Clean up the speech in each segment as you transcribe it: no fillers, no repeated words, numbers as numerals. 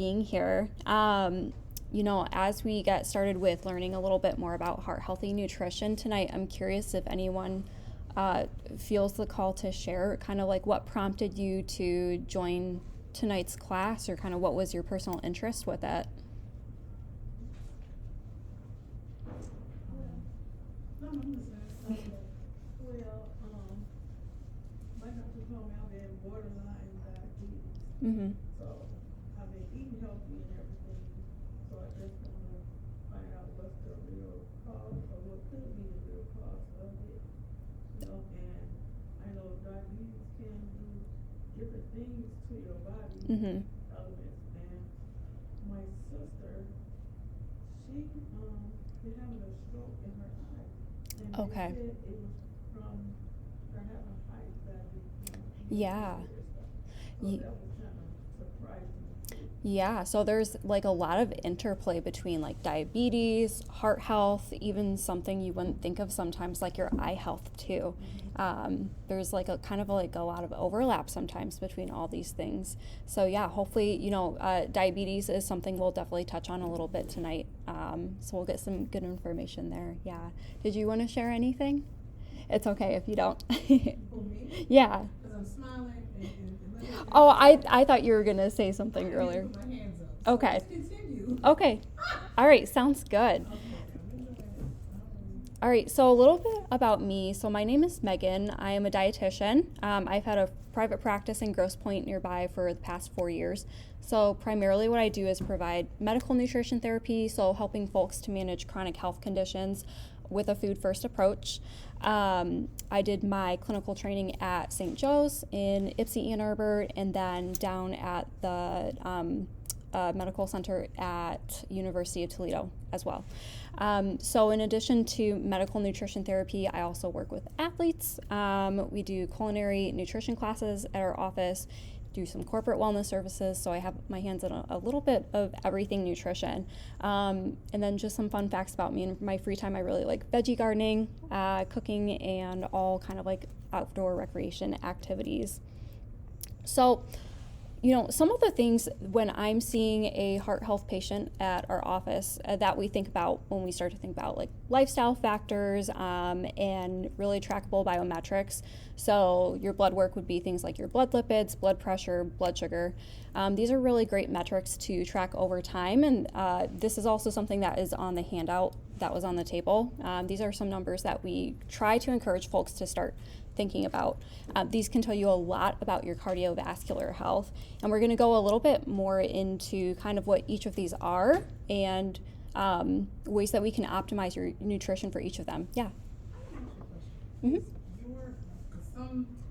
being here. As we get started with learning a little bit more about heart healthy nutrition tonight, I'm curious if anyone feels the call to share kind of like what prompted you to join tonight's class, or kind of what was your personal interest with it? My doctor told me I've been borderline diabetes. Mm-hmm. So I've been eating healthy and everything. So I just want to find out what's the real cause, or what could be the real cause of it. And I know diabetes can do different things to your body, Mm-hmm. elements. And my sister, she been having a stroke in her eye. And Okay. they said it was from her having high diabetes. Yeah. So that was kind of surprising. Yeah, so there's like a lot of interplay between like diabetes, heart health, even something you wouldn't think of sometimes, like your eye health too. There's like a kind of like a lot of overlap sometimes between all these things. So yeah, hopefully, diabetes is something we'll definitely touch on a little bit tonight. So we'll get some good information there. Yeah. Did you want to share anything? It's okay if you don't. For me? Yeah. Because I'm smiling and Oh, I thought you were going to say something earlier. put my hands up. So Okay. let's continue. Okay. All right. Sounds good. All right. So a little bit about me. So my name is Megan. I am a dietitian. I've had a private practice in Grosse Pointe nearby for the past 4 years. So primarily what I do is provide medical nutrition therapy, so helping folks to manage chronic health conditions with a food-first approach. I did my clinical training at St. Joe's in Ypsi, Ann Arbor, and then down at the medical center at University of Toledo as well. So in addition to medical nutrition therapy, I also work with athletes. We do culinary nutrition classes at our office, do some corporate wellness services, so I have my hands on a little bit of everything nutrition. And then just some fun facts about me. In my free time, I really like veggie gardening, cooking, and all kind of like outdoor recreation activities. So, some of the things when I'm seeing a heart health patient at our office that we think about when we start to think about like lifestyle factors and really trackable biometrics. So your blood work would be things like your blood lipids, blood pressure, blood sugar. These are really great metrics to track over time, and this is also something that is on the handout that was on the table. These are some numbers that we try to encourage folks to start thinking about. These can tell you a lot about your cardiovascular health, and we're going to go a little bit more into kind of what each of these are and ways that we can optimize your nutrition for each of them. Yeah. Mm-hmm.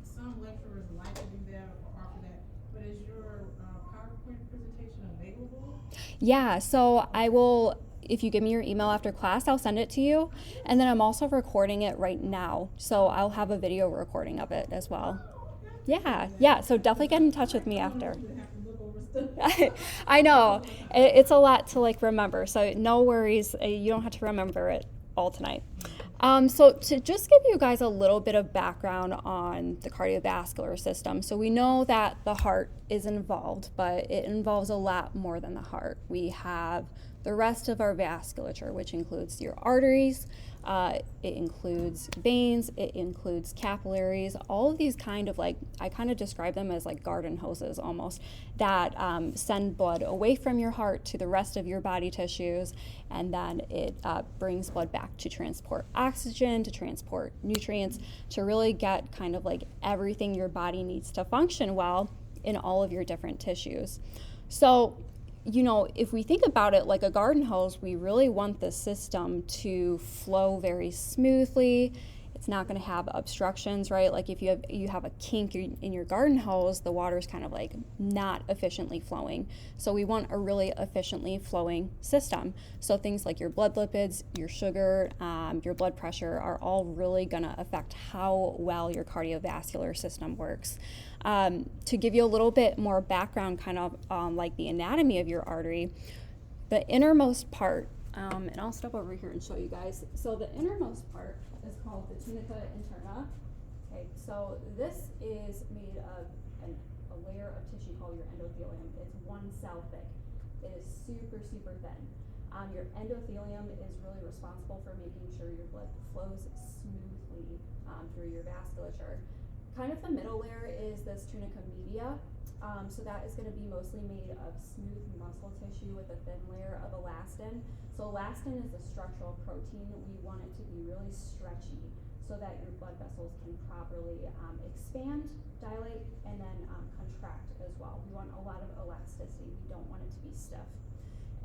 Some lecturers like to do that or offer that, but is your PowerPoint presentation available? Yeah, so I will, if you give me your email after class, I'll send it to you. And then I'm also recording it right now, so I'll have a video recording of it as well. Yeah, so definitely get in touch with me after. I know, it's a lot to like remember, so no worries, you don't have to remember it all tonight. So to just give you guys a little bit of background on the cardiovascular system. So we know that the heart is involved, but it involves a lot more than the heart. We have the rest of our vasculature, which includes your arteries, it includes veins, it includes capillaries, all of these kind of like, I kind of describe them as like garden hoses almost, that send blood away from your heart to the rest of your body tissues, and then it brings blood back to transport oxygen, to transport nutrients, to really get kind of like everything your body needs to function well in all of your different tissues. So, if we think about it like a garden hose, we really want the system to flow very smoothly. It's not going to have obstructions, right? Like if you have a kink in your garden hose, the water's kind of like not efficiently flowing. So we want a really efficiently flowing system. So things like your blood lipids, your sugar, your blood pressure are all really going to affect how well your cardiovascular system works. To give you a little bit more background kind of on like the anatomy of your artery, the innermost part, and I'll step over here and show you guys. So the innermost part is called the tunica interna. Okay, so this is made of a layer of tissue called your endothelium. It's one cell thick. It is super, super thin. Your endothelium is really responsible for making sure your blood flows smoothly through your vasculature. Kind of the middle layer is this tunica media. So that is going to be mostly made of smooth muscle tissue with a thin layer of elastin. So elastin is a structural protein. We want it to be really stretchy so that your blood vessels can properly expand, dilate, and then contract as well. We want a lot of elasticity. We don't want it to be stiff.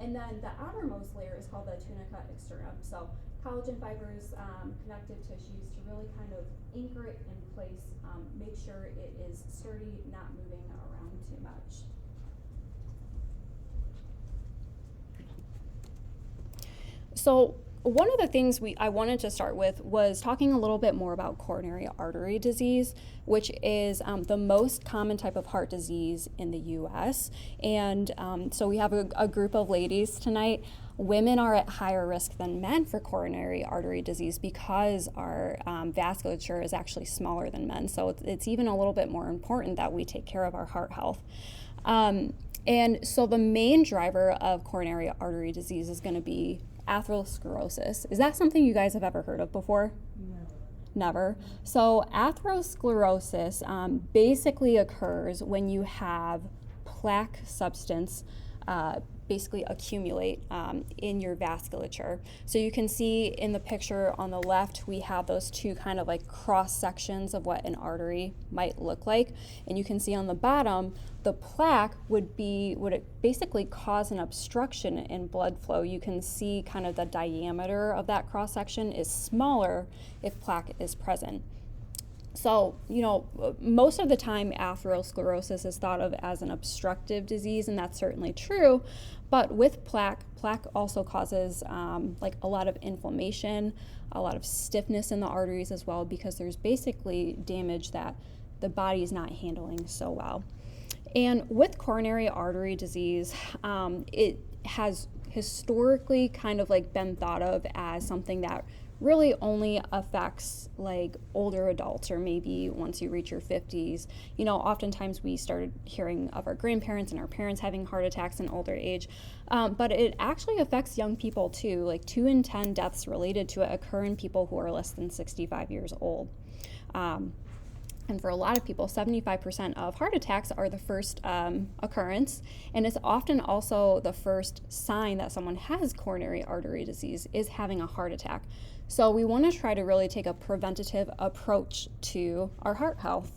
And then the outermost layer is called the tunica externum. So collagen fibers, connective tissues to really kind of anchor it in place, make sure it is sturdy, not moving around too much. So one of the things I wanted to start with was talking a little bit more about coronary artery disease, which is the most common type of heart disease in the U.S. And so we have a group of ladies tonight. Women are at higher risk than men for coronary artery disease because our vasculature is actually smaller than men. So it's even a little bit more important that we take care of our heart health. And so the main driver of coronary artery disease is going to be atherosclerosis. Is that something you guys have ever heard of before? Never. So atherosclerosis basically occurs when you have plaque substance basically accumulate in your vasculature. So you can see in the picture on the left, we have those two kind of like cross sections of what an artery might look like. And you can see on the bottom, the plaque would it basically cause an obstruction in blood flow. You can see kind of the diameter of that cross section is smaller if plaque is present. So, most of the time atherosclerosis is thought of as an obstructive disease, and that's certainly true. But with plaque also causes like a lot of inflammation, a lot of stiffness in the arteries as well, because there's basically damage that the body is not handling so well. And with coronary artery disease, it has historically kind of like been thought of as something that really only affects like older adults, or maybe once you reach your 50s. Oftentimes we started hearing of our grandparents and our parents having heart attacks in older age, but it actually affects young people too. Like 2 in 10 deaths related to it occur in people who are less than 65 years old. And for a lot of people, 75% of heart attacks are the first occurrence, and it's often also the first sign that someone has coronary artery disease is having a heart attack. So we want to try to really take a preventative approach to our heart health.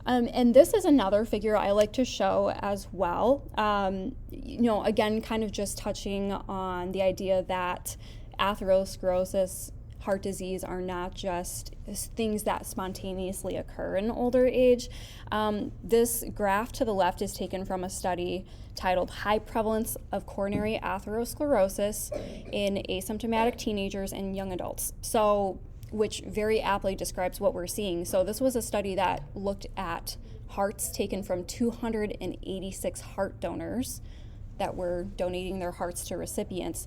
And this is another figure I like to show as well. Again, kind of just touching on the idea that atherosclerosis, heart disease are not just things that spontaneously occur in older age. This graph to the left is taken from a study titled High Prevalence of Coronary Atherosclerosis in Asymptomatic Teenagers and Young Adults, which very aptly describes what we're seeing. So this was a study that looked at hearts taken from 286 heart donors that were donating their hearts to recipients.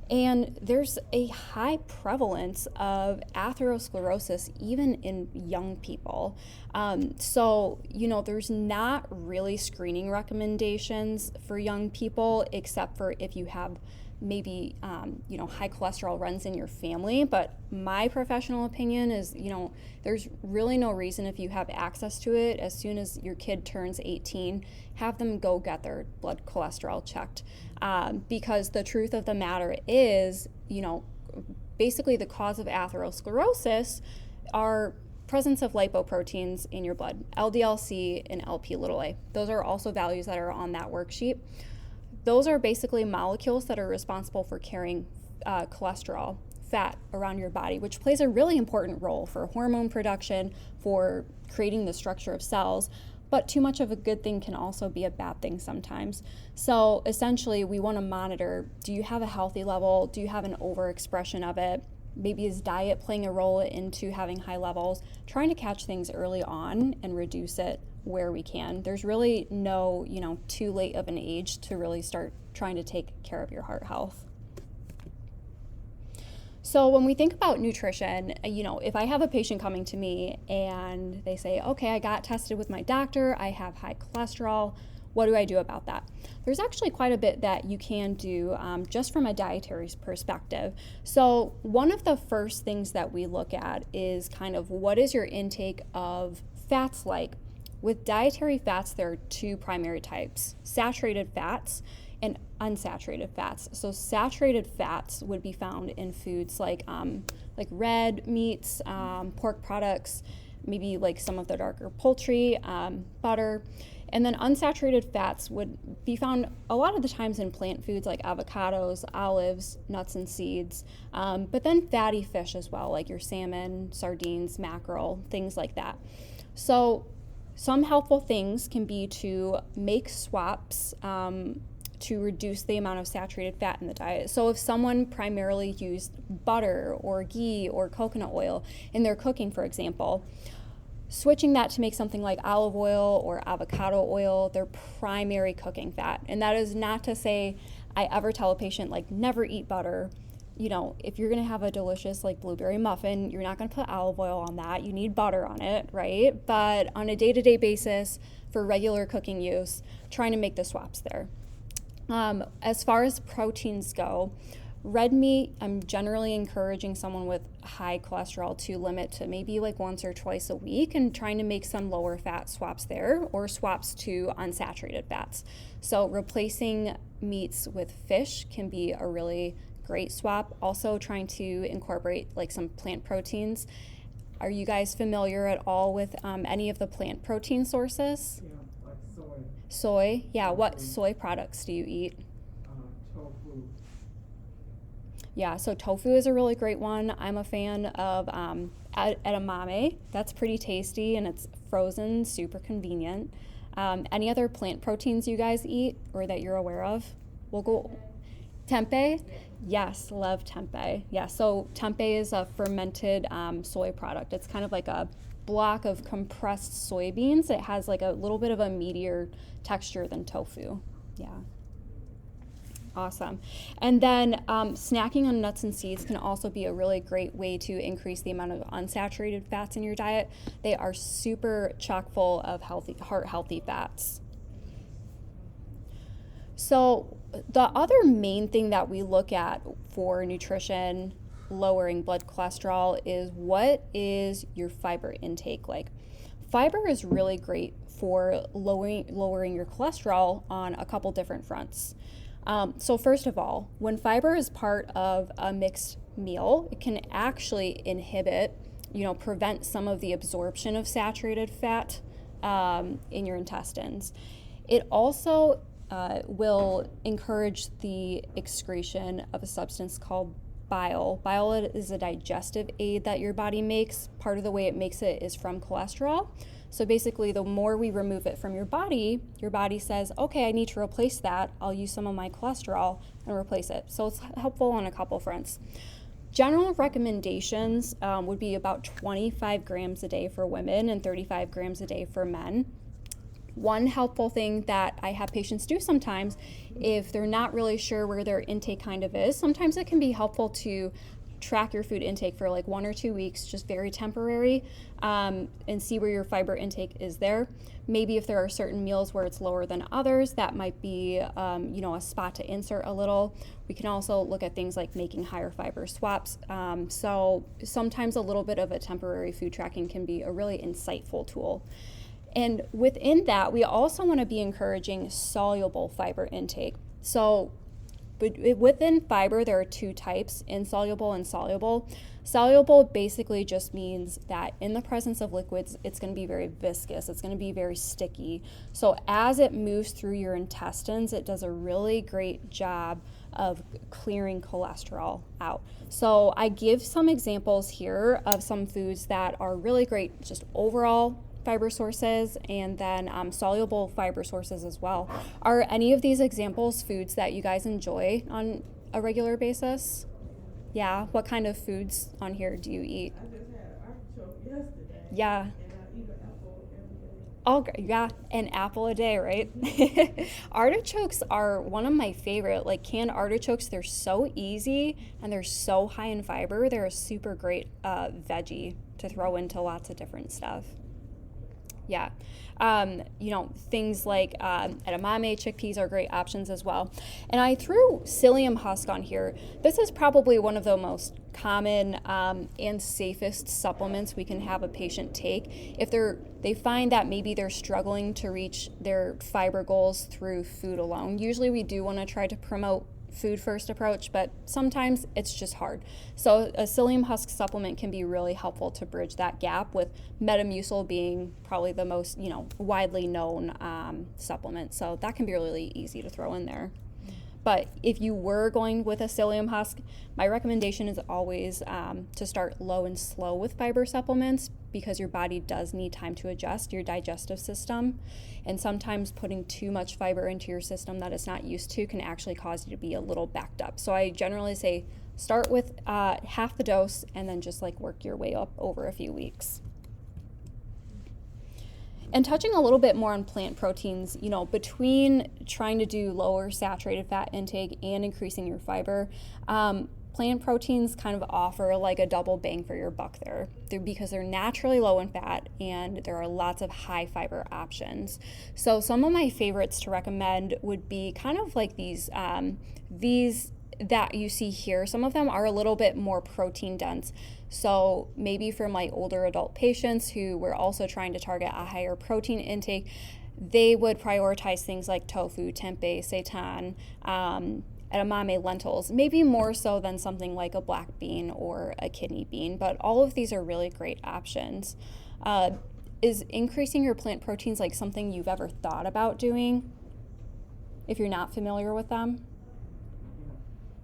And there's a high prevalence of atherosclerosis even in young people. There's not really screening recommendations for young people, except for if you have maybe, high cholesterol runs in your family. But my professional opinion is, there's really no reason, if you have access to it, as soon as your kid turns 18, have them go get their blood cholesterol checked. Because the truth of the matter is, basically the cause of atherosclerosis are presence of lipoproteins in your blood, LDL-C and Lp(a). Those are also values that are on that worksheet. Those are basically molecules that are responsible for carrying cholesterol, fat around your body, which plays a really important role for hormone production, for creating the structure of cells. But too much of a good thing can also be a bad thing sometimes. So essentially, we want to monitor, do you have a healthy level? Do you have an overexpression of it? Maybe is diet playing a role into having high levels? Trying to catch things early on and reduce it where we can. There's really no, too late of an age to really start trying to take care of your heart health. So when we think about nutrition, if I have a patient coming to me and they say, okay, I got tested with my doctor, I have high cholesterol, what do I do about that? There's actually quite a bit that you can do just from a dietary perspective. So one of the first things that we look at is kind of what is your intake of fats like? With dietary fats, there are two primary types, saturated fats and unsaturated fats. So saturated fats would be found in foods like red meats, pork products, maybe like some of the darker poultry, butter. And then unsaturated fats would be found a lot of the times in plant foods like avocados, olives, nuts and seeds, but then fatty fish as well, like your salmon, sardines, mackerel, things like that. So some helpful things can be to make swaps to reduce the amount of saturated fat in the diet. So if someone primarily used butter or ghee or coconut oil in their cooking, for example, switching that to make something like olive oil or avocado oil their primary cooking fat. And that is not to say I ever tell a patient like never eat butter. You know, if you're gonna have a delicious like blueberry muffin, you're not gonna put olive oil on that. You need butter on it, right? But on a day-to-day basis for regular cooking use, trying to make the swaps there. As far as proteins go, red meat, I'm generally encouraging someone with high cholesterol to limit to maybe like once or twice a week and trying to make some lower fat swaps there or swaps to unsaturated fats. So replacing meats with fish can be a really great swap. Also trying to incorporate like some plant proteins. Are you guys familiar at all with any of the plant protein sources? Yeah, like soy. Soy? Yeah, what soy products do you eat? Tofu. Yeah, so tofu is a really great one. I'm a fan of edamame. That's pretty tasty and it's frozen, super convenient. Any other plant proteins you guys eat or that you're aware of? We'll go. Tempeh? Yes, love tempeh. Yeah, so tempeh is a fermented soy product. It's kind of like a block of compressed soybeans. It has like a little bit of a meatier texture than tofu. Yeah. Awesome. And then snacking on nuts and seeds can also be a really great way to increase the amount of unsaturated fats in your diet. They are super chock full of heart-healthy fats. So the other main thing that we look at for nutrition, lowering blood cholesterol, is what is your fiber intake like? Fiber is really great for lowering your cholesterol on a couple different fronts. So first of all, when fiber is part of a mixed meal, it can actually inhibit, prevent some of the absorption of saturated fat in your intestines. It also will encourage the excretion of a substance called bile. Bile is a digestive aid that your body makes. Part of the way it makes it is from cholesterol. So basically, the more we remove it from your body says, okay, I need to replace that. I'll use some of my cholesterol and replace it. So it's helpful on a couple fronts. General recommendations would be about 25 grams a day for women and 35 grams a day for men. One helpful thing that I have patients do sometimes, if they're not really sure where their intake kind of is, sometimes it can be helpful to track your food intake for like 1 or 2 weeks, just very temporary, and see where your fiber intake is there. Maybe if there are certain meals where it's lower than others, that might be a spot to insert a little. We can also look at things like making higher fiber swaps. So sometimes a little bit of a temporary food tracking can be a really insightful tool. And within that, we also want to be encouraging soluble fiber intake. So within fiber, there are two types, insoluble and soluble. Soluble basically just means that in the presence of liquids, it's going to be very viscous. It's going to be very sticky. So as it moves through your intestines, it does a really great job of clearing cholesterol out. So I give some examples here of some foods that are really great, just overall fiber sources, and then soluble fiber sources as well. Are any of these examples foods that you guys enjoy on a regular basis? Yeah, what kind of foods on here do you eat? I just had an artichoke yesterday. Yeah. And I eat an apple every day. Oh, yeah, an apple a day, right? Artichokes are one of my favorite. Like canned artichokes, they're so easy and they're so high in fiber. They're a super great veggie to throw into lots of different stuff. Yeah. Things like edamame, chickpeas are great options as well. And I threw psyllium husk on here. This is probably one of the most common and safest supplements we can have a patient take if they find that maybe they're struggling to reach their fiber goals through food alone. Usually we do want to try to promote food first approach, but sometimes it's just hard. So a psyllium husk supplement can be really helpful to bridge that gap, with Metamucil being probably the most widely known supplement. So that can be really easy to throw in there. But if you were going with a psyllium husk, my recommendation is always to start low and slow with fiber supplements, because your body does need time to adjust, your digestive system. And sometimes putting too much fiber into your system that it's not used to can actually cause you to be a little backed up. So I generally say start with half the dose and then just work your way up over a few weeks. And touching a little bit more on plant proteins, between trying to do lower saturated fat intake and increasing your fiber, plant proteins kind of offer a double bang for your buck there, because they're naturally low in fat and there are lots of high fiber options. So some of my favorites to recommend would be kind of like these that you see here. Some of them are a little bit more protein dense. So maybe for my older adult patients who were also trying to target a higher protein intake, they would prioritize things like tofu, tempeh, seitan, edamame, lentils, maybe more so than something like a black bean or a kidney bean, but all of these are really great options. Is increasing your plant proteins something you've ever thought about doing if you're not familiar with them?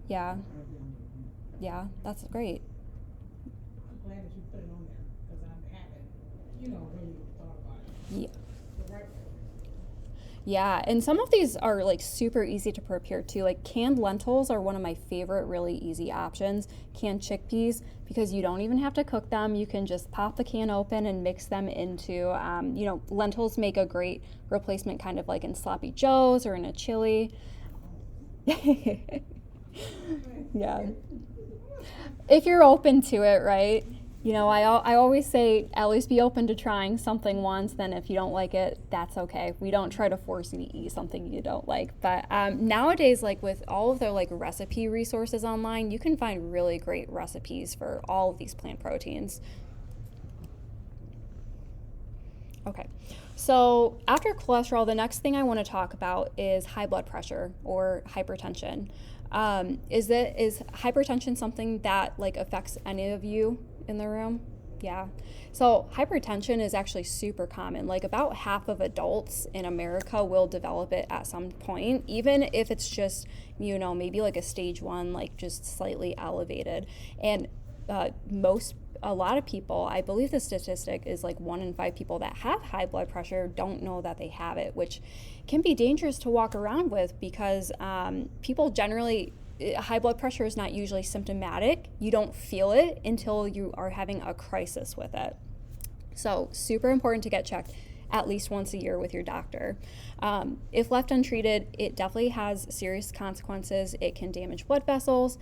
Yeah. Yeah, that's great. I'm glad that you put it on there, because I haven't, really thought about it. Yeah. The right way. Yeah, and some of these are super easy to prepare too. Canned lentils are one of my favorite really easy options. Canned chickpeas, because you don't even have to cook them. You can just pop the can open and mix them into, lentils make a great replacement kind of in sloppy joes or in a chili. Yeah. If you're open to it, right? I always say at least be open to trying something once. Then if you don't like it, that's okay. We don't try to force you to eat something you don't like. But nowadays, with all of their recipe resources online, you can find really great recipes for all of these plant proteins. Okay, so after cholesterol, the next thing I want to talk about is high blood pressure or hypertension. Is hypertension something that affects any of you in the room? Yeah. So hypertension is actually super common. About half of adults in America will develop it at some point, even if it's just, maybe a stage 1, just slightly elevated. And a lot of people, I believe the statistic is 1 in 5 people that have high blood pressure don't know that they have it, which can be dangerous to walk around with, because people generally, high blood pressure is not usually symptomatic. You don't feel it until you are having a crisis with it. So super important to get checked at least once a year with your doctor. If left untreated, it definitely has serious consequences. It can damage blood vessels.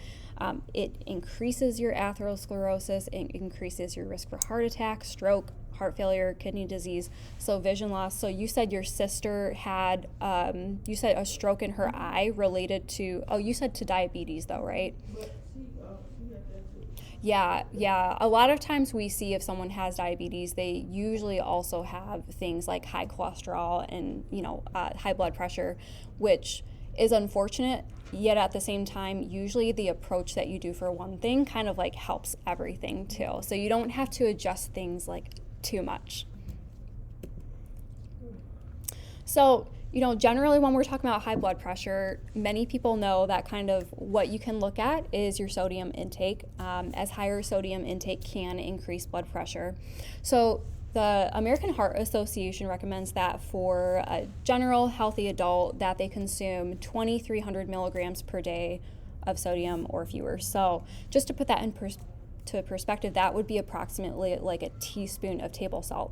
It increases your atherosclerosis. It increases your risk for heart attack, stroke, heart failure, kidney disease, so vision loss. So you said your sister had, you said a stroke in her eye related to, you said to diabetes though, right? But she had that too. Yeah. A lot of times we see if someone has diabetes, they usually also have things like high cholesterol and, high blood pressure, which is unfortunate. Yet at the same time, usually the approach that you do for one thing kind of helps everything too. So you don't have to adjust things too much. So, generally when we're talking about high blood pressure, many people know that kind of what you can look at is your sodium intake, as higher sodium intake can increase blood pressure. So the American Heart Association recommends that for a general healthy adult that they consume 2,300 milligrams per day of sodium or fewer. So just to put that into perspective, that would be approximately a teaspoon of table salt.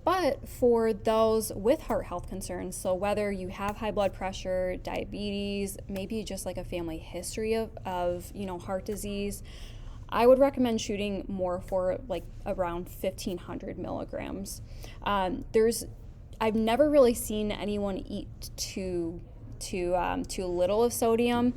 But for those with heart health concerns, so whether you have high blood pressure, diabetes, maybe just a family history of heart disease, I would recommend shooting more for like around 1,500 milligrams. I've never really seen anyone eat too little of sodium.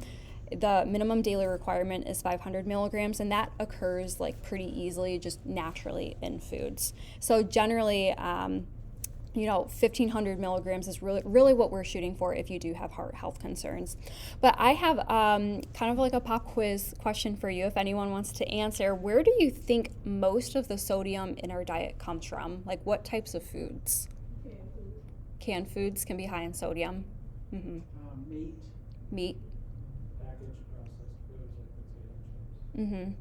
The minimum daily requirement is 500 milligrams, and that occurs like pretty easily, just naturally in foods. So generally, 1,500 milligrams is really what we're shooting for if you do have heart health concerns. But I have kind of like a pop quiz question for you if anyone wants to answer. Where do you think most of the sodium in our diet comes from? Like what types of foods? Canned food. Canned foods can be high in sodium. Meat. Meat. Packaged processed foods like potato chips. Mm-hmm.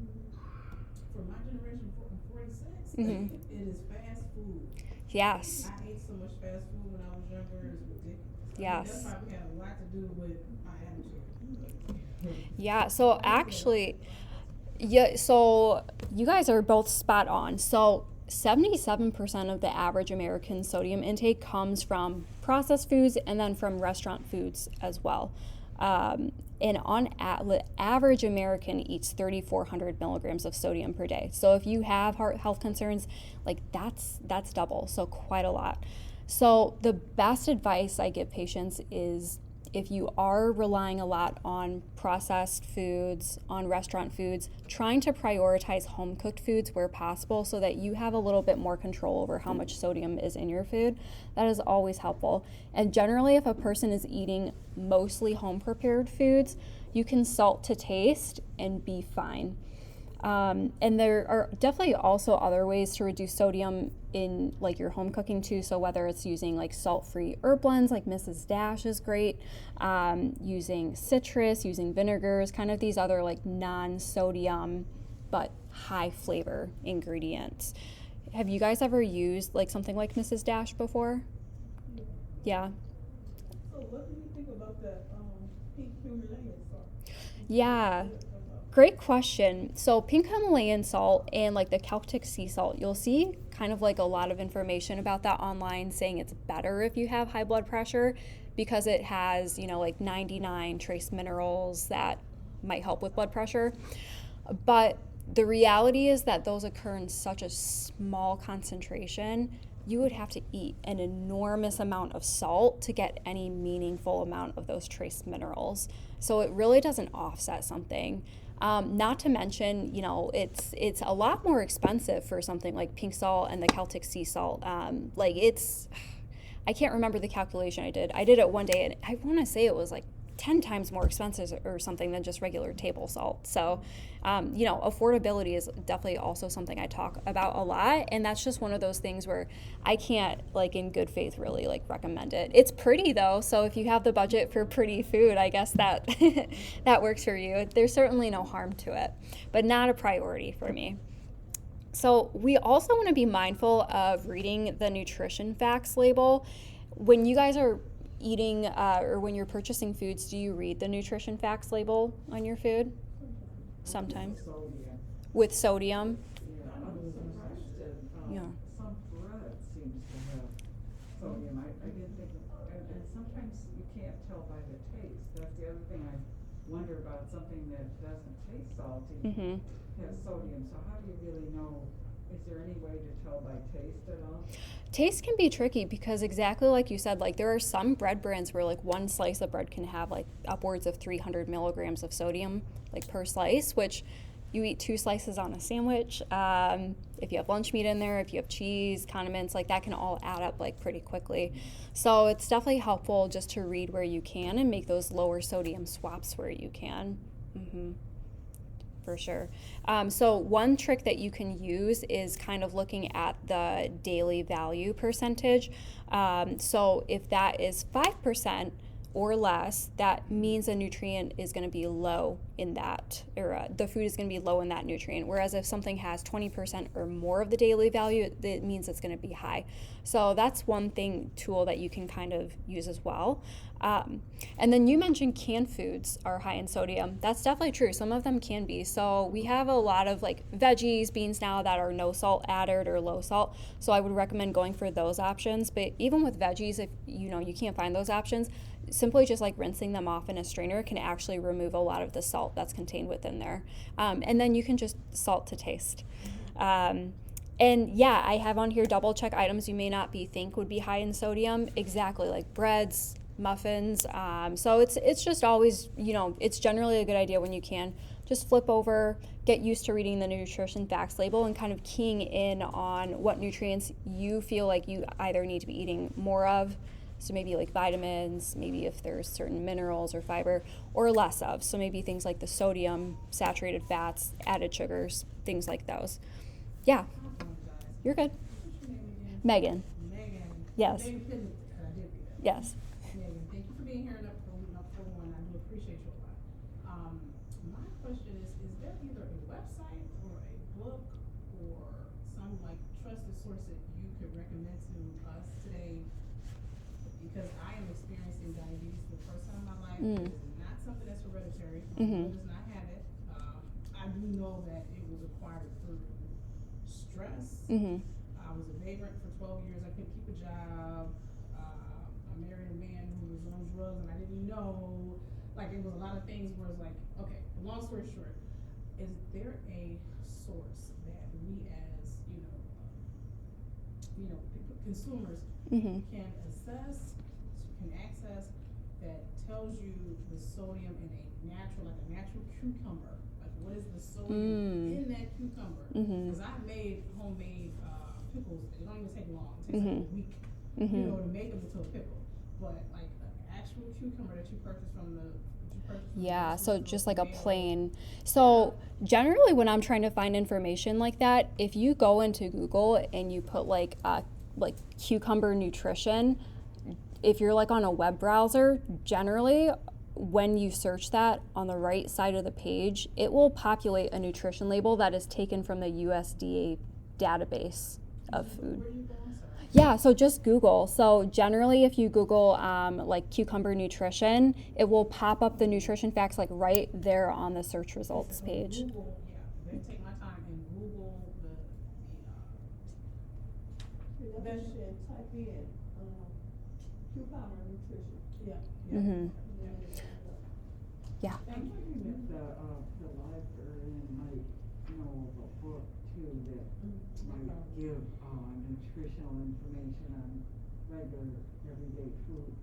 For my generation, 46, Mhm. it is fast food. Yes. I ate so much fast food when I was younger, it's ridiculous. Yes. That probably had a lot to do with my attitude. Yeah, so actually, so you guys are both spot on. So 77% of the average American sodium intake comes from processed foods and then from restaurant foods as well. And the average American eats 3,400 milligrams of sodium per day. So if you have heart health concerns, like that's double, so quite a lot. So the best advice I give patients is if you are relying a lot on processed foods, on restaurant foods, trying to prioritize home cooked foods where possible so that you have a little bit more control over how much sodium is in your food. That is always helpful. And generally, if a person is eating mostly home prepared foods, you can salt to taste and be fine. And there are definitely also other ways to reduce sodium in like your home cooking too. So whether it's using like salt-free herb blends like Mrs. Dash is great, using citrus, using vinegars, kind of these other like non-sodium but high flavor ingredients. Have you guys ever used like something like Mrs. Dash before? Yeah. So what do you think about that pink Himalayan salt? Yeah. Great question. So pink Himalayan salt and like the Celtic sea salt, you'll see kind of like a lot of information about that online saying it's better if you have high blood pressure because it has, like 99 trace minerals that might help with blood pressure. But the reality is that those occur in such a small concentration, you would have to eat an enormous amount of salt to get any meaningful amount of those trace minerals. So it really doesn't offset something. Not to mention, it's a lot more expensive for something like pink salt and the Celtic sea salt. I can't remember the calculation I did. I did it one day and I want to say it was like 10 times more expensive or something than just regular table salt. So, affordability is definitely also something I talk about a lot. And that's just one of those things where I can't, like, in good faith, really, like, recommend it. It's pretty, though. So if you have the budget for pretty food, I guess that that works for you. There's certainly no harm to it, but not a priority for me. So we also want to be mindful of reading the nutrition facts label. When you guys are eating or when you're purchasing foods, do you read the nutrition facts label on your food? Sometimes. Sodium. With sodium? Yeah, I was surprised that, Yeah. some bread seems to have sodium. I didn't think of, and sometimes you can't tell by the taste. That's the other thing I wonder about, something that doesn't taste salty Mm-hmm. has sodium. So how do you really know? Is there any way to tell by taste at all? Taste can be tricky because exactly like you said, like there are some bread brands where like one slice of bread can have like upwards of 300 milligrams of sodium like per slice, which you eat 2 slices on a sandwich. If you have lunch meat in there, if you have cheese, condiments, like that can all add up like pretty quickly. So it's definitely helpful just to read where you can and make those lower sodium swaps where you can. Mm-hmm. For sure. So one trick that you can use is kind of looking at the daily value percentage. So if that is 5% or less, that means a nutrient is going to be low in that, or the food is going to be low in that nutrient. Whereas if something has 20% or more of the daily value, it means it's going to be high. So that's one tool that you can kind of use as well. And then you mentioned canned foods are high in sodium. That's definitely true. Some of them can be. So we have a lot of like veggies, beans now that are no salt added or low salt. So I would recommend going for those options. But even with veggies, if you can't find those options, simply just like rinsing them off in a strainer can actually remove a lot of the salt that's contained within there. And then you can just salt to taste. And yeah, I have on here double check items you may not think would be high in sodium. Exactly, like breads, muffins. So it's just always, it's generally a good idea when you can just flip over, get used to reading the nutrition facts label and kind of keying in on what nutrients you feel like you either need to be eating more of. So maybe like vitamins, maybe if there's certain minerals or fiber, or less of. So maybe things like the sodium, saturated fats, added sugars, things like those. Yeah, I apologize. you're good. What's your name again? Megan. Megan. Yes. Megan Pittman, I did do that. Yes. Megan, thank you for being here and for one. I do appreciate you a lot. My question is there either a website or a book or some like trusted source that you could recommend to us today? Because I am experiencing diabetes for the first time in my life. It is not something that's hereditary. My mother does not have it. I do know that it was acquired through stress. I was a vagrant for 12 years. I couldn't keep a job. I married a man who was on drugs and I didn't know. Like it was a lot of things where it's like, okay, long story short, is there a source that we as, consumers can assess, can access that tells you the sodium in a natural cucumber? Like what is the sodium in that cucumber? Because I've made homemade pickles. It don't even take long. It takes like a week, to make them into a pickle. But like an actual cucumber that you purchase from the Yeah, so just like a plain. So generally when I'm trying to find information like that, if you go into Google and you put like cucumber nutrition, if you're like on a web browser, generally when you search that on the right side of the page, it will populate a nutrition label that is taken from the USDA database of food. Where do you go? I'm sorry. Yeah, so just Google. So generally if you Google like cucumber nutrition, it will pop up the nutrition facts like right there on the search results page. Google, then take my time and Google Type in, cucumber nutrition. Mm-hmm. Yeah. I'm wondering if the librarian might know of a book too that might give nutritional information on regular, everyday foods.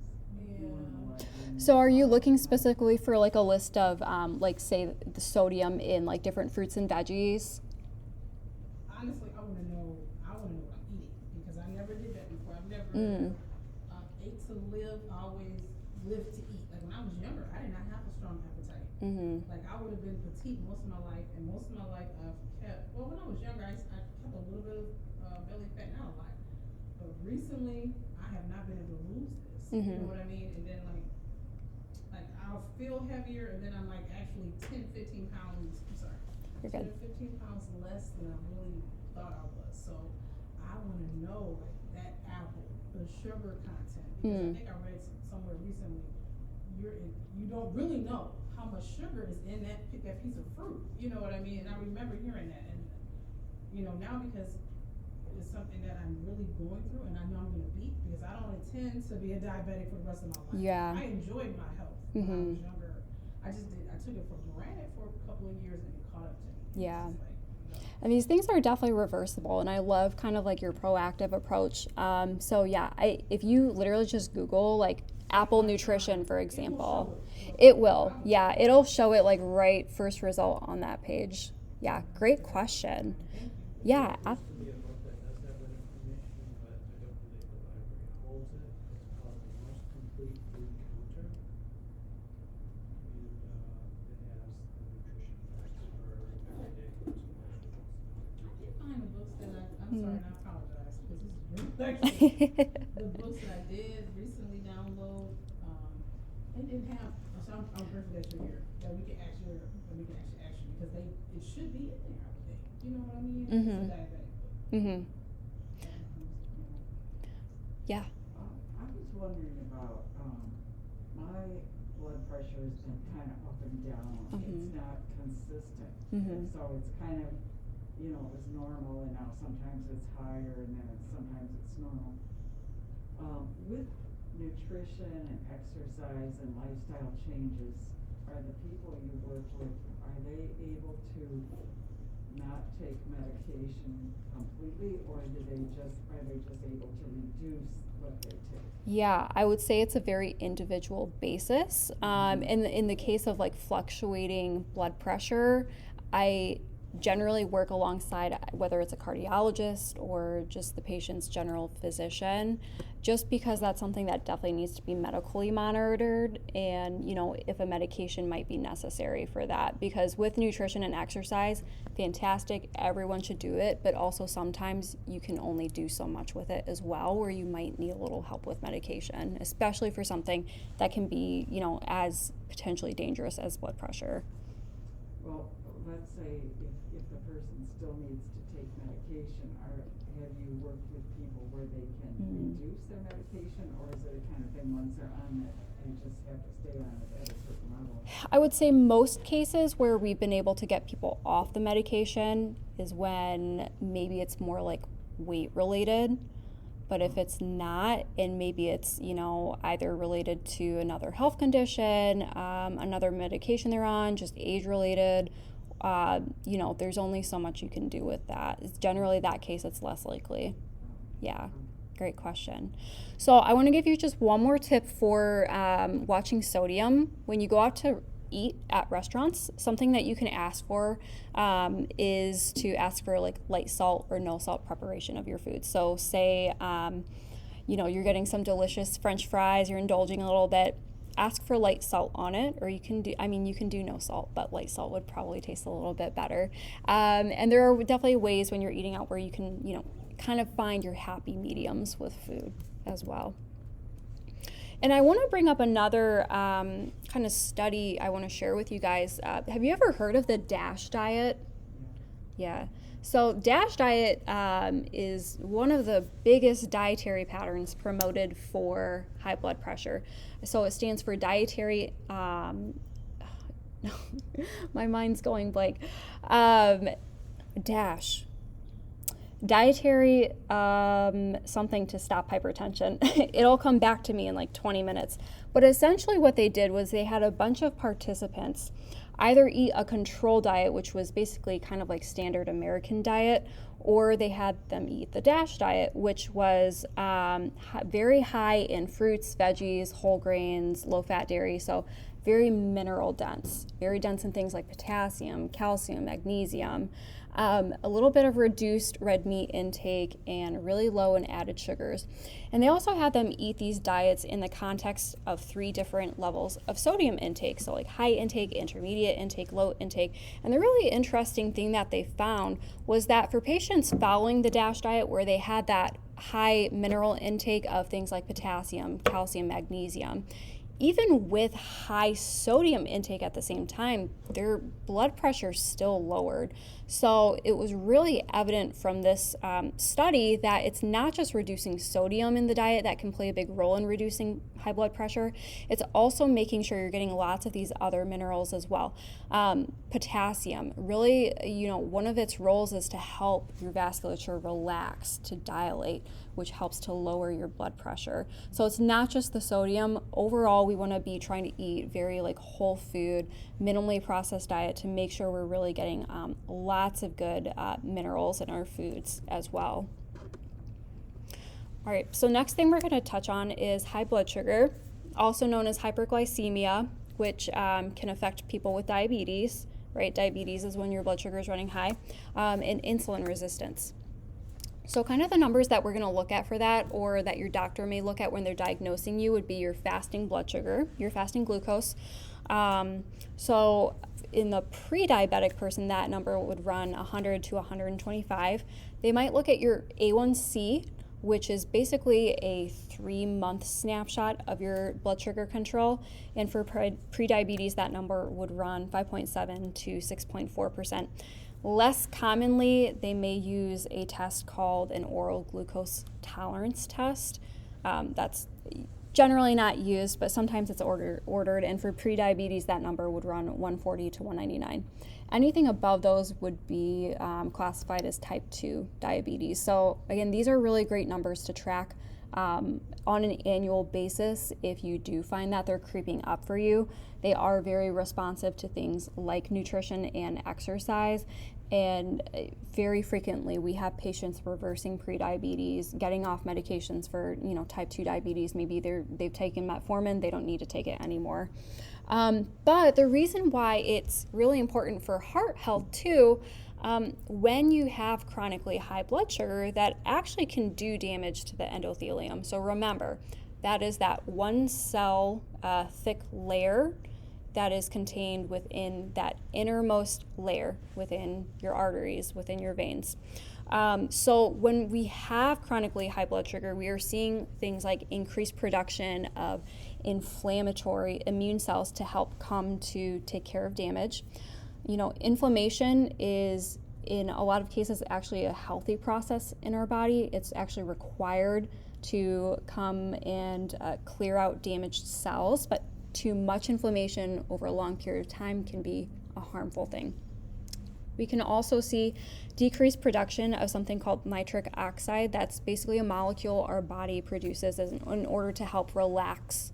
So are you looking specifically for like a list of like say the sodium in like different fruits and veggies? Honestly, I want to know what I'm eating because I never did that before. I've never ate to live. I always lived to eat. Like when I was younger, I did not have a strong appetite. Like I would have been petite most of my life, and most of my life I've kept. Well, when I was younger, I kept a little bit of belly fat, not a lot. But recently, I have not been able to lose this. You know what I mean? And then like I'll feel heavier, and then I'm like actually 10, 15 pounds. I'm sorry. You're good. 10 to 15 pounds less than I really thought I was. So I want to know like that apple, the sugar content. Because I think I read somewhere recently, you don't really know how much sugar is in that piece of fruit. You know what I mean? And I remember hearing that, and now because it's something that I'm really going through, and I know I'm going to beat because I don't intend to be a diabetic for the rest of my life. Yeah. I enjoyed my health when I was younger. I took it for granted for a couple of years, and it caught up to me. Yeah. It's just like, And these things are definitely reversible, and I love kind of like your proactive approach. So yeah, if you literally just Google like apple nutrition, for example, it will. Yeah, it'll show it like right first result on that page. Yeah, great question. Yeah. There used to be a book that does have that information, but I don't believe the library holds it. It's called The Most Complete Food Counter. And it has the nutrition facts for everyday fruits and vegetables. I did find the books that I'm sorry, and I apologize because this is really the books that I did recently download. They didn't have. So I'm grateful that you're here. That we can actually ask you because it should be in there. I would think. You know what I mean? It's a diabetic book. Yeah. I was wondering about, my blood pressure has been kind of up and down. It's not consistent. So it's kind of, it was normal and now sometimes it's higher and then sometimes it's normal. With nutrition and exercise and lifestyle changes, are the people you work with, are they able to not take medication completely, or are they just able to reduce what they take? Yeah, I would say it's a very individual basis. In the case of like fluctuating blood pressure, I generally work alongside whether it's a cardiologist or just the patient's general physician, just because that's something that definitely needs to be medically monitored, and if a medication might be necessary for that. Because with nutrition and exercise, fantastic, everyone should do it, but also sometimes you can only do so much with it as well, where you might need a little help with medication, especially for something that can be as potentially dangerous as blood pressure. Well, let's say if the person still needs to take medication, have you worked with people where they can reduce their medication, or is it a kind of thing once they're on it, they just have to stay on it at a certain level? I would say most cases where we've been able to get people off the medication is when maybe it's more like weight related. But if it's not, and maybe it's either related to another health condition, another medication they're on, just age related, there's only so much you can do with that. It's generally that case, it's less likely. Yeah, great question. So I want to give you just one more tip for watching sodium. When you go out to eat at restaurants, something that you can ask for is to ask for like light salt or no salt preparation of your food. So say you're getting some delicious French fries, you're indulging a little bit, ask for light salt on it, or you can do no salt, but light salt would probably taste a little bit better. And there are definitely ways when you're eating out where you can kind of find your happy mediums with food as well. And I want to bring up another kind of study I want to share with you guys. Have you ever heard of the DASH diet? Yeah. So DASH diet is one of the biggest dietary patterns promoted for high blood pressure. So it stands for dietary, my mind's going blank. DASH. Dietary something to stop hypertension. It'll come back to me in like 20 minutes. But essentially what they did was they had a bunch of participants either eat a control diet, which was basically kind of like standard American diet, or they had them eat the DASH diet, which was very high in fruits, veggies, whole grains, low-fat dairy, so very mineral dense, very dense in things like potassium, calcium, magnesium, a little bit of reduced red meat intake, and really low in added sugars. And they also had them eat these diets in the context of 3 different levels of sodium intake, so like high intake, intermediate intake, low intake. And the really interesting thing that they found was that for patients following the DASH diet, where they had that high mineral intake of things like potassium, calcium, magnesium, even with high sodium intake at the same time, their blood pressure still lowered. So it was really evident from this study that it's not just reducing sodium in the diet that can play a big role in reducing high blood pressure. It's also making sure you're getting lots of these other minerals as well. Potassium, really, one of its roles is to help your vasculature relax, to dilate, which helps to lower your blood pressure. So it's not just the sodium. Overall, we want to be trying to eat very like whole food, minimally processed diet to make sure we're really getting lots of good minerals in our foods as well. All right, so next thing we're going to touch on is high blood sugar, also known as hyperglycemia, which can affect people with diabetes, right? Diabetes is when your blood sugar is running high, and insulin resistance. So kind of the numbers that we're going to look at for that, or that your doctor may look at when they're diagnosing you, would be your fasting blood sugar, your fasting glucose. So in the pre-diabetic person, that number would run 100 to 125. They might look at your A1C, which is basically a 3-month snapshot of your blood sugar control. And for pre-diabetes, that number would run 5.7 to 6.4%. Less commonly, they may use a test called an oral glucose tolerance test. That's generally not used, but sometimes it's ordered. And for prediabetes, that number would run 140 to 199. Anything above those would be classified as type 2 diabetes. So again, these are really great numbers to track on an annual basis, if you do find that they're creeping up for you, they are very responsive to things like nutrition and exercise. And very frequently we have patients reversing prediabetes, getting off medications for, type 2 diabetes. Maybe they've taken metformin, they don't need to take it anymore. But the reason why it's really important for heart health too, when you have chronically high blood sugar, that actually can do damage to the endothelium. So remember, that is that one cell thick layer that is contained within that innermost layer within your arteries, within your veins. So when we have chronically high blood sugar, we are seeing things like increased production of inflammatory immune cells to help come to take care of damage. Inflammation is, in a lot of cases, actually a healthy process in our body. It's actually required to come and clear out damaged cells, but too much inflammation over a long period of time can be a harmful thing. We can also see decreased production of something called nitric oxide. That's basically a molecule our body produces in order to help relax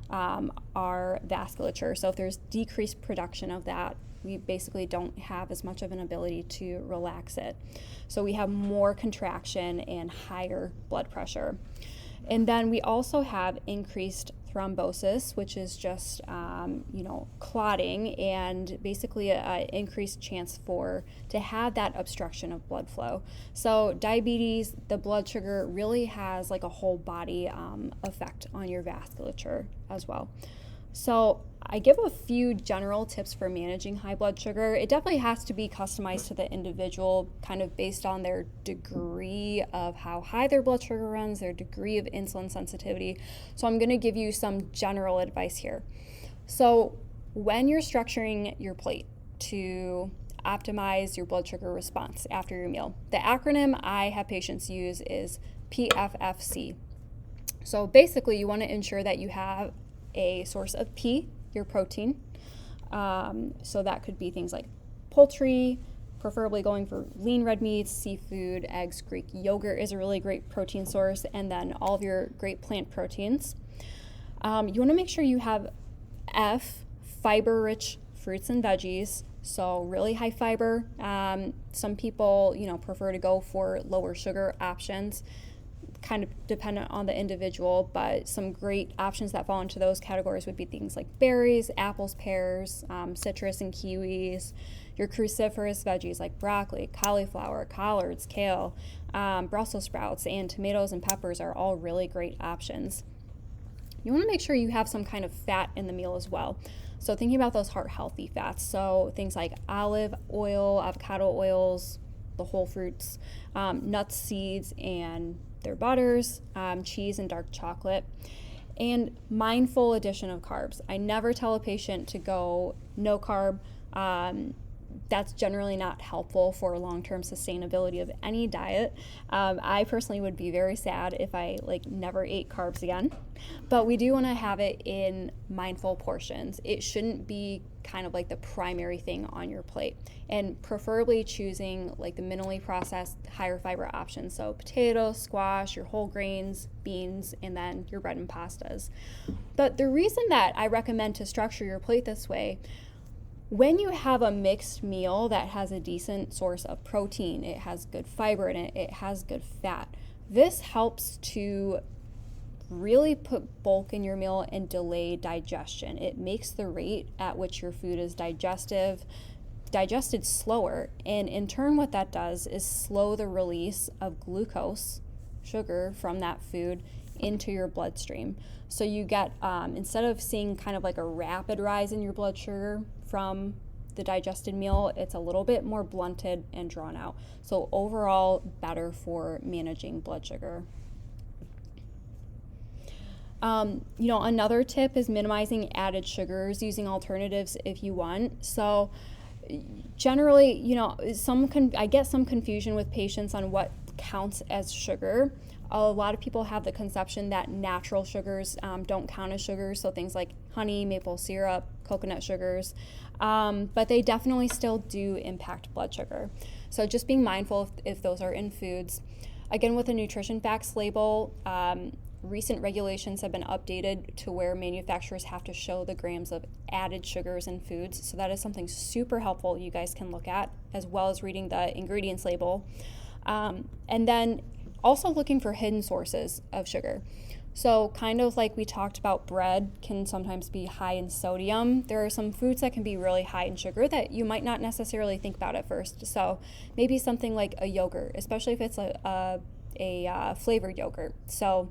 our vasculature. So if there's decreased production of that, we basically don't have as much of an ability to relax it. So we have more contraction and higher blood pressure. And then we also have increased thrombosis, which is just, clotting, and basically an increased chance to have that obstruction of blood flow. So diabetes, the blood sugar really has like a whole body effect on your vasculature as well. So I give a few general tips for managing high blood sugar. It definitely has to be customized to the individual, kind of based on their degree of how high their blood sugar runs, their degree of insulin sensitivity. So I'm going to give you some general advice here. So when you're structuring your plate to optimize your blood sugar response after your meal, the acronym I have patients use is PFFC. So basically you want to ensure that you have a source of P, your protein. So that could be things like poultry, preferably going for lean red meats, seafood, eggs, Greek yogurt is a really great protein source, and then all of your great plant proteins. You want to make sure you have F, fiber-rich fruits and veggies, so really high fiber. Some people, prefer to go for lower sugar options, kind of dependent on the individual, but some great options that fall into those categories would be things like berries, apples, pears, citrus and kiwis, your cruciferous veggies like broccoli, cauliflower, collards, kale, Brussels sprouts, and tomatoes and peppers are all really great options. You want to make sure you have some kind of fat in the meal as well. So thinking about those heart healthy fats, so things like olive oil, avocado oils, the whole fruits, nuts, seeds, and their butters, cheese, and dark chocolate, and mindful addition of carbs. I never tell a patient to go no carb. That's generally not helpful for long-term sustainability of any diet. I personally would be very sad if I never ate carbs again, but we do want to have it in mindful portions. It shouldn't be kind of like the primary thing on your plate, and preferably choosing the minimally processed higher fiber options. So potatoes, squash, your whole grains, beans, and then your bread and pastas. But the reason that I recommend to structure your plate this way, when you have a mixed meal that has a decent source of protein, it has good fiber in it, it has good fat, this helps to really put bulk in your meal and delay digestion. It makes the rate at which your food is digested slower, and in turn what that does is slow the release of glucose, sugar, from that food into your bloodstream. So you get, instead of seeing kind of like a rapid rise in your blood sugar from the digested meal, it's a little bit more blunted and drawn out. So overall, better for managing blood sugar. Another tip is minimizing added sugars, using alternatives if you want. So generally, I get some confusion with patients on what counts as sugar. A lot of people have the conception that natural sugars don't count as sugars, so things like honey, maple syrup, coconut sugars, but they definitely still do impact blood sugar. So just being mindful if those are in foods. Again, with the nutrition facts label, recent regulations have been updated to where manufacturers have to show the grams of added sugars in foods. So that is something super helpful you guys can look at, as well as reading the ingredients label. And then also looking for hidden sources of sugar. So kind of like we talked about, bread can sometimes be high in sodium. There are some foods that can be really high in sugar that you might not necessarily think about at first. So maybe something like a yogurt, especially if it's a flavored yogurt. So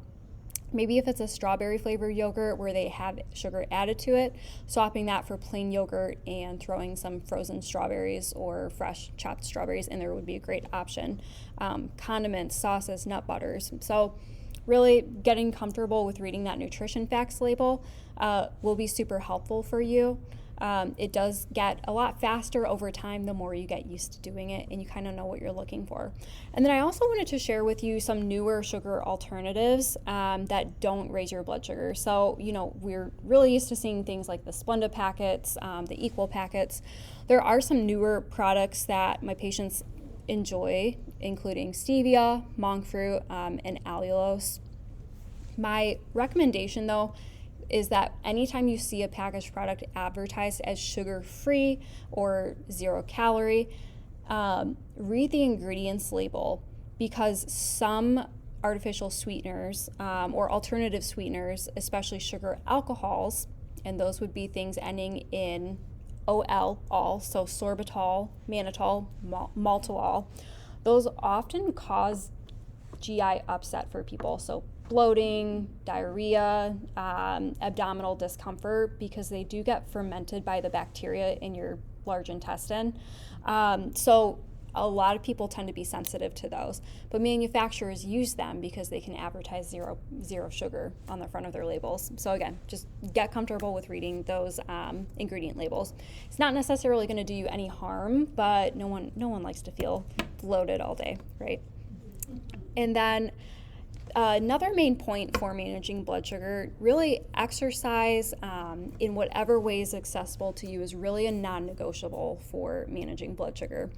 maybe if it's a strawberry flavored yogurt where they have sugar added to it, swapping that for plain yogurt and throwing some frozen strawberries or fresh chopped strawberries in there would be a great option. Condiments, sauces, nut butters. So really getting comfortable with reading that nutrition facts label will be super helpful for you. It does get a lot faster over time the more you get used to doing it and you kind of know what you're looking for. And then I also wanted to share with you some newer sugar alternatives that don't raise your blood sugar. So, we're really used to seeing things like the Splenda packets, the Equal packets. There are some newer products that my patients enjoy, including stevia, monk fruit, and allulose. My recommendation, though, is that anytime you see a packaged product advertised as sugar-free or 0 calorie, read the ingredients label, because some artificial sweeteners or alternative sweeteners, especially sugar alcohols, and those would be things ending in all, so sorbitol, mannitol, maltitol, those often cause GI upset for people. So bloating, diarrhea, abdominal discomfort, because they do get fermented by the bacteria in your large intestine. So a lot of people tend to be sensitive to those, but manufacturers use them because they can advertise zero sugar on the front of their labels. So again, just get comfortable with reading those ingredient labels. It's not necessarily going to do you any harm, but no one likes to feel bloated all day, right? And then another main point for managing blood sugar, really exercise in whatever way is accessible to you is really a non-negotiable for managing blood sugar.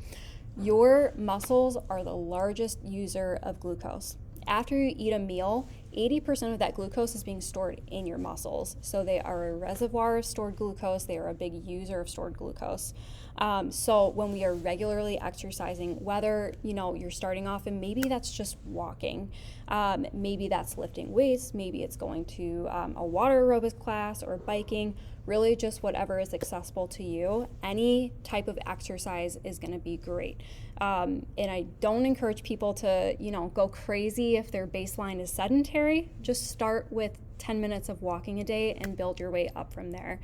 Your muscles are the largest user of glucose. After you eat a meal, 80% of that glucose is being stored in your muscles. So they are a reservoir of stored glucose. They are a big user of stored glucose. So when we are regularly exercising, whether you're starting off and maybe that's just walking, maybe that's lifting weights, maybe it's going to a water aerobics class or biking, really just whatever is accessible to you. Any type of exercise is going to be great. And I don't encourage people to, go crazy if their baseline is sedentary. Just start with 10 minutes of walking a day and build your way up from there.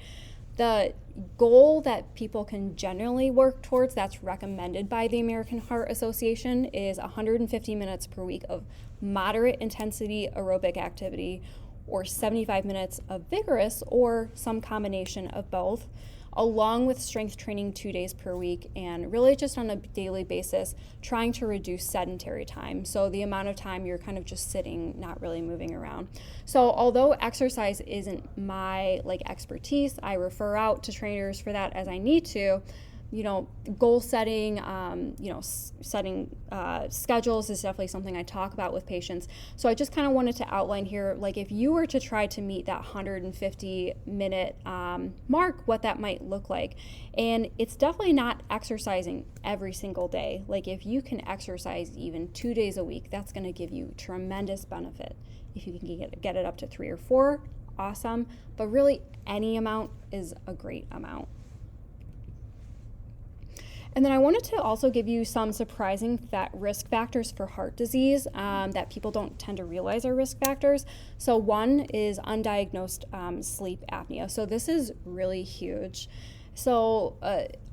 The goal that people can generally work towards, that's recommended by the American Heart Association, is 150 minutes per week of moderate intensity aerobic activity, or 75 minutes of vigorous, or some combination of both, along with strength training 2 days per week, and really just on a daily basis trying to reduce sedentary time. So the amount of time you're kind of just sitting, not really moving around. So although exercise isn't my expertise, I refer out to trainers for that as I need to. Goal setting, setting schedules is definitely something I talk about with patients. So I just kind of wanted to outline here, if you were to try to meet that 150-minute mark, what that might look like. And it's definitely not exercising every single day. If you can exercise even 2 days a week, that's going to give you tremendous benefit. If you can get it up to 3 or 4, awesome. But really, any amount is a great amount. And then I wanted to also give you some surprising risk factors for heart disease that people don't tend to realize are risk factors. So one is undiagnosed sleep apnea. So this is really huge. So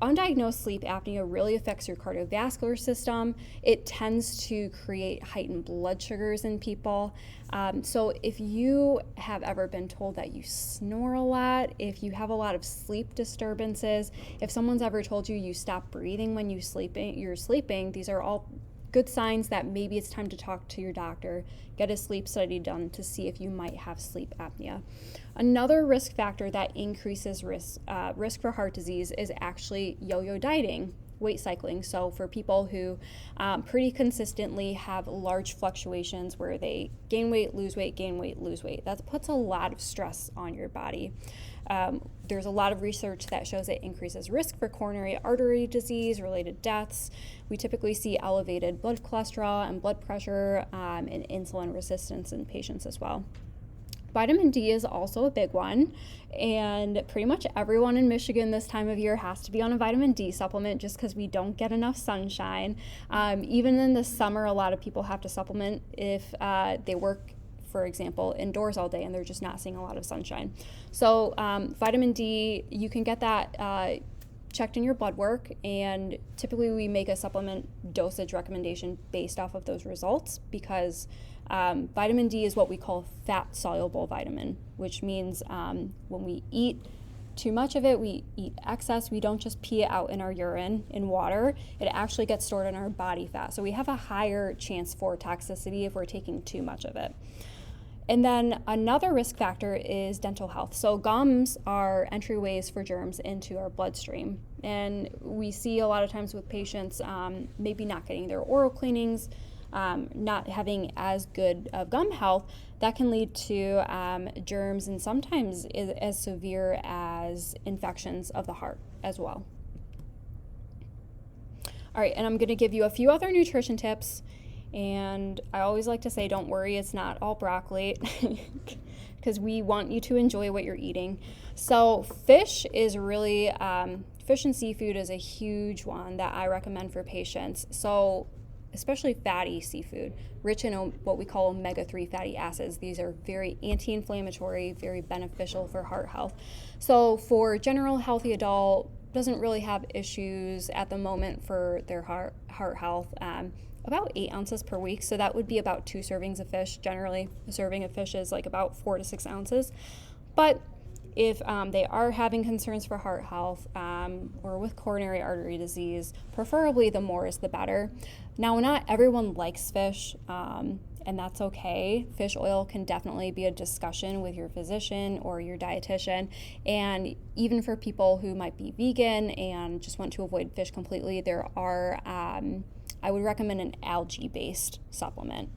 undiagnosed sleep apnea really affects your cardiovascular system. It tends to create heightened blood sugars in people. So if you have ever been told that you snore a lot, if you have a lot of sleep disturbances, if someone's ever told you you stop breathing when you're sleeping, these are all good signs that maybe it's time to talk to your doctor, get a sleep study done to see if you might have sleep apnea. Another risk factor that increases risk for heart disease is actually yo-yo dieting. weight cycling. So for people who pretty consistently have large fluctuations where they gain weight, lose weight, gain weight, lose weight, that puts a lot of stress on your body. There's a lot of research that shows it increases risk for coronary artery disease, related deaths. We typically see elevated blood cholesterol and blood pressure and insulin resistance in patients as well. Vitamin D is also a big one, and pretty much everyone in Michigan this time of year has to be on a vitamin D supplement just because we don't get enough sunshine. Even in the summer, a lot of people have to supplement if they work, for example, indoors all day and they're just not seeing a lot of sunshine. So vitamin D, you can get that checked in your blood work, and typically we make a supplement dosage recommendation based off of those results because vitamin D is what we call fat-soluble vitamin, which means when we eat too much of it, we eat excess, we don't just pee it out in our urine, in water, it actually gets stored in our body fat. So we have a higher chance for toxicity if we're taking too much of it. And then another risk factor is dental health. So gums are entryways for germs into our bloodstream. And we see a lot of times with patients maybe not getting their oral cleanings, not having as good of gum health, that can lead to germs and sometimes as severe as infections of the heart as well. All right, and I'm going to give you a few other nutrition tips. And I always like to say, don't worry, it's not all broccoli because we want you to enjoy what you're eating. So fish is really, fish and seafood is a huge one that I recommend for patients. So especially fatty seafood, rich in what we call omega-3 fatty acids. These are very anti-inflammatory, very beneficial for heart health. So for general healthy adult, doesn't really have issues at the moment for their heart health, about 8 ounces per week. So that would be about 2 servings of fish. Generally, a serving of fish is like about 4 to 6 ounces. But if they are having concerns for heart health or with coronary artery disease, preferably the more is the better. Now, not everyone likes fish, and that's okay. Fish oil can definitely be a discussion with your physician or your dietitian. And even for people who might be vegan and just want to avoid fish completely, there are, I would recommend an algae-based supplement.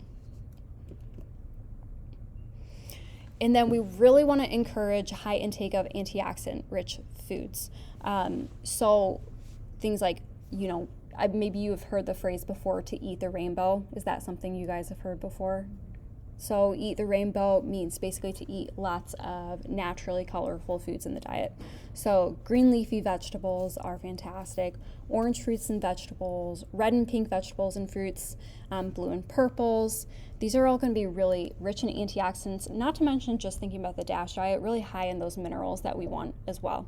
And then we really want to encourage high intake of antioxidant-rich foods. So things like, maybe you've heard the phrase before, to eat the rainbow. Is that something you guys have heard before? So eat the rainbow means basically to eat lots of naturally colorful foods in the diet. So green leafy vegetables are fantastic, orange fruits and vegetables, red and pink vegetables and fruits, blue and purples. These are all going to be really rich in antioxidants, not to mention just thinking about the DASH diet, really high in those minerals that we want as well.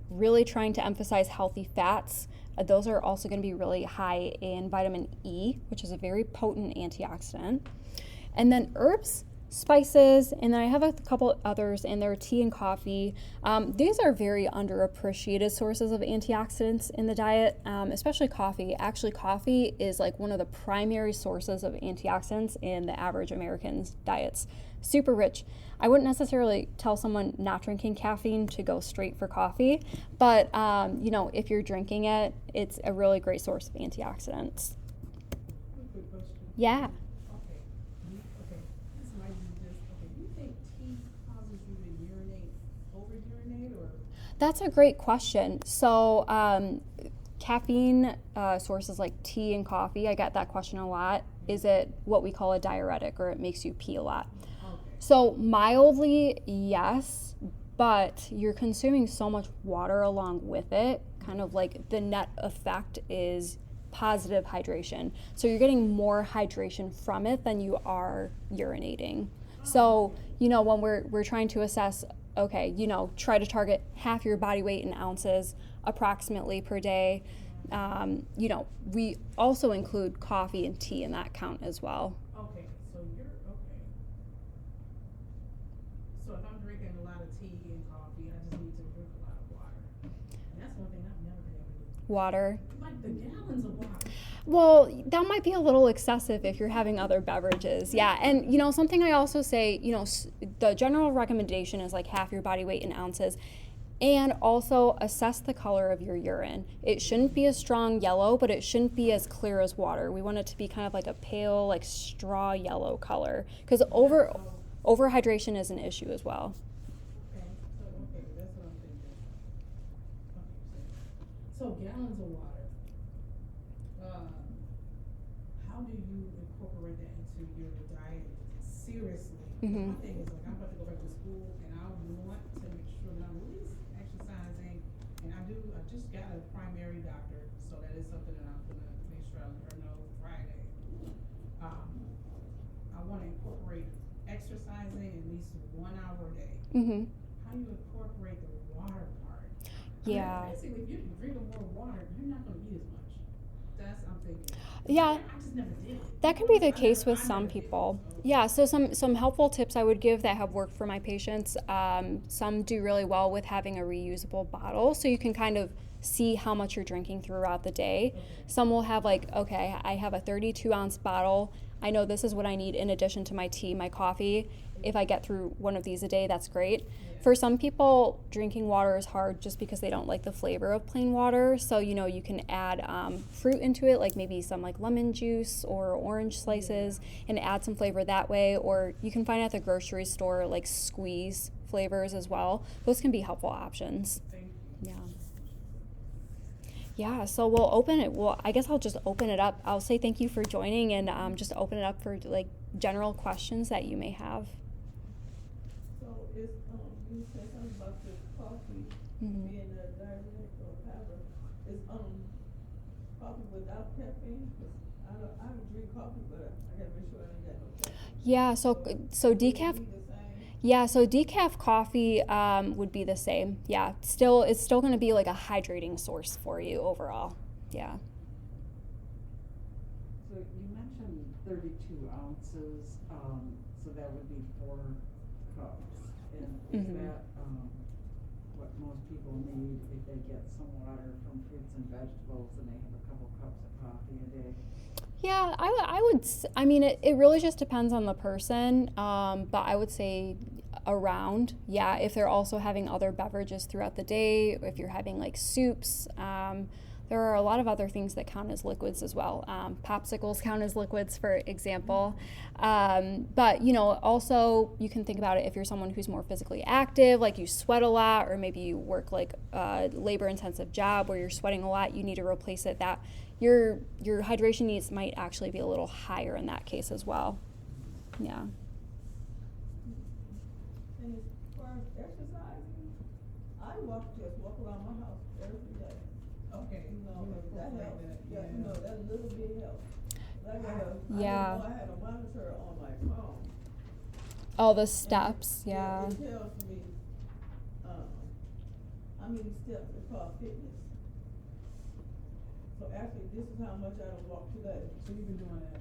Really trying to emphasize healthy fats. Those are also going to be really high in vitamin E, which is a very potent antioxidant. And then herbs, spices, and then I have a couple others in there, tea and coffee. These are very underappreciated sources of antioxidants in the diet, especially coffee. Actually, coffee is like one of the primary sources of antioxidants in the average American's diets. Super rich. I wouldn't necessarily tell someone not drinking caffeine to go straight for coffee, but if you're drinking it, it's a really great source of antioxidants. Quick question. Yeah. Okay. This might be just, do you think tea causes you to over-urinate, or? That's a great question. So caffeine sources like tea and coffee, I get that question a lot. Is it what we call a diuretic, or it makes you pee a lot? So mildly, yes, but you're consuming so much water along with it, kind of like the net effect is positive hydration. So you're getting more hydration from it than you are urinating. So, when we're trying to assess, okay, try to target half your body weight in ounces approximately per day. We also include coffee and tea in that count as well. Okay, so if I'm drinking a lot of tea and coffee, I just need to drink a lot of water. And that's one thing I've never been able to do. Water. Like the gallons of water. Well, that might be a little excessive if you're having other beverages. Yeah, and something I also say, the general recommendation is like half your body weight in ounces. And also assess the color of your urine. It shouldn't be a strong yellow, but it shouldn't be as clear as water. We want it to be kind of like a pale, like straw yellow color, because overhydration is an issue as well. Okay, that's what I'm thinking. Okay, so gallons of water. How do you incorporate that into your diet seriously? Mhm. My thing is like I'm about to go back to school and I want to make sure that I'm at least exercising. And I just got a primary doctor, so that is something that I'm gonna make sure I let her know Friday. I wanna incorporate exercising at least 1 hour a day. Mhm. How do you incorporate the water part? Yeah. Basically, if you're drinking more water, you're not gonna eat as much. That's I'm thinking. Yeah. I just never did it. That can be the I case never- with I some never did it, people. so- Yeah, so some helpful tips I would give that have worked for my patients. Some do really well with having a reusable bottle, so you can kind of see how much you're drinking throughout the day. Okay. Some will have like, okay, I have a 32-ounce bottle. I know this is what I need in addition to my tea, my coffee. If I get through one of these a day, that's great. Yeah. For some people, drinking water is hard just because they don't like the flavor of plain water. So, you can add fruit into it, like maybe some like lemon juice or orange slices, and add some flavor that way. Or you can find at the grocery store like squeeze flavors as well. Those can be helpful options. Thank you. Yeah. Yeah, so we'll open it. Well, I guess I'll just open it up. I'll say thank you for joining and just open it up for like general questions that you may have. So it's, you said something about the coffee Mhm. being a diuretic or whatever. Is, coffee without caffeine? 'Cause I don't drink coffee, but I gotta make sure I ain't got no caffeine. Yeah, so would it decaf. be the same? Yeah, so decaf coffee would be the same. Yeah, it's still going to be like a hydrating source for you overall. Yeah. So you mentioned 32 ounces, so that would be 4 cups. And is Mhm. that, what most people need if they get some water from fruits and vegetables and they have a couple cups of coffee a day? Yeah, I mean, it really just depends on the person, but I would say around, yeah, if they're also having other beverages throughout the day, if you're having like soups, there are a lot of other things that count as liquids as well. Popsicles count as liquids, for example. But, also you can think about it if you're someone who's more physically active, like you sweat a lot, or maybe you work like a labor-intensive job where you're sweating a lot, you need to replace it. That your hydration needs might actually be a little higher in that case as well. Yeah. And as far as exercising, I just walk around my house every day. Okay. You know, You that incorporate helps. that, Yeah, you know, that little bit helps. I didn't Yeah. know I had a monitor on my phone. All the And steps, yeah. It tells me, how many steps. It's called fitness. So actually, this is how much I done walked today. So you've been doing that,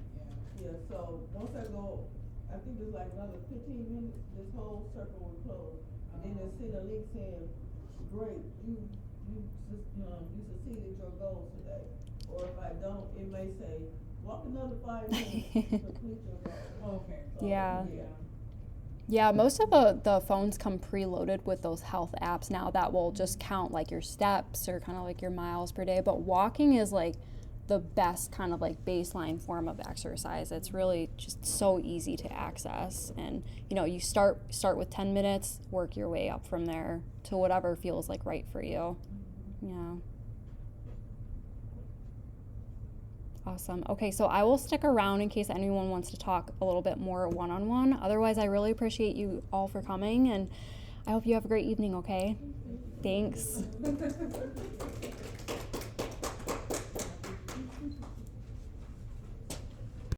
yeah. Yeah, so once I go, I think it's like another 15 minutes, this whole circle will close. And then they'll send a link saying, great, you succeeded your goals today. Or if I don't, it may say, walk another 5 minutes to complete your goal. Okay. So, Yeah. Yeah. Yeah, most of the phones come preloaded with those health apps now that will just count like your steps or kind of like your miles per day. But walking is like the best kind of like baseline form of exercise. It's really just so easy to access, and you start with 10 minutes, work your way up from there to whatever feels like right for you. Yeah. Awesome. Okay, so I will stick around in case anyone wants to talk a little bit more one-on-one. Otherwise, I really appreciate you all for coming, and I hope you have a great evening, okay? Thanks.